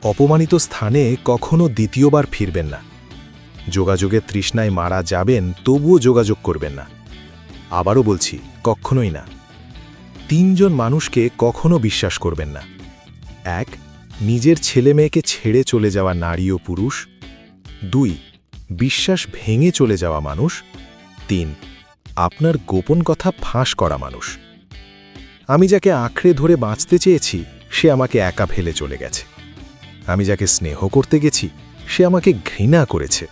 অপমানিত স্থানে কখনো দ্বিতীয়বার ফিরবেন না। যোগাযোগের তৃষ্ণায় মারা যাবেন, তবুও যোগাযোগ করবেন না। আবারও বলছি, কখনোই না। 3 জন মানুষকে কখনো বিশ্বাস করবেন না। 1, নিজের ছেলেমেয়েকে ছেড়ে চলে যাওয়া নারী ও পুরুষ। 2, বিশ্বাস ভেঙে চলে যাওয়া মানুষ। 3, আপনার গোপন কথা ফাঁস করা মানুষ। আমি যাকে আঁকড়ে ধরে বাঁচতে চেয়েছি, সে আমাকে একা ফেলে চলে গেছে। আমি যাকে স্নেহ করতে গেছি, সে আমাকে ঘৃণা করেছে।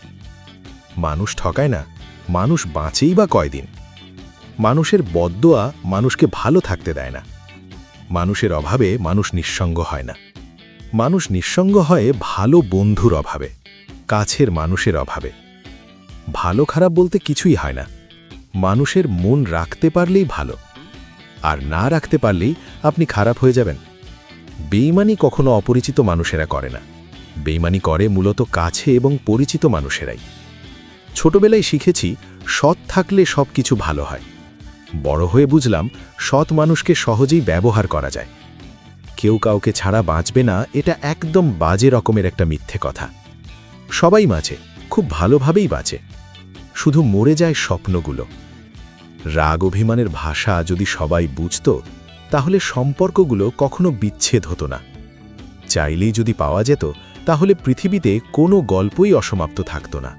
মানুষ ঠকায় না, মানুষ বাঁচেই বা কয়দিন। মানুষের বদদোয়া মানুষকে ভালো থাকতে দেয় না। মানুষের অভাবে মানুষ নিঃসঙ্গ হয় না। মানুষ নিঃসঙ্গ হয় ভালো বন্ধুর অভাবে, কাছের মানুষের অভাবে। ভালো খারাপ বলতে কিছুই হয় না। মানুষের মন রাখতে পারলেই ভালো, আর না রাখতে পারলেই আপনি খারাপ হয়ে যাবেন। বেইমানি কখনো অপরিচিত মানুষেরা করে না। বেইমানি করে মূলত কাছে এবং পরিচিত মানুষেরাই। ছোটবেলায় শিখেছি, সৎ থাকলে সব কিছু ভালো হয়। বড় হয়ে বুঝলাম, সৎ মানুষকে সহজেই ব্যবহার করা যায়। কেউ কাউকে ছাড়া বাঁচবে না, এটা একদম বাজে রকমের একটা মিথ্যে কথা। সবাই বাঁচে, খুব ভালোভাবেই বাঁচে, শুধু মরে যায় স্বপ্নগুলো। রাগ অভিমানের ভাষা যদি সবাই বুঝত, তাহলে সম্পর্কগুলো কখনো বিচ্ছেদ হতো না। চাইলেই যদি পাওয়া যেত, তাহলে পৃথিবীতে কোনো গল্পই অসমাপ্ত থাকত না।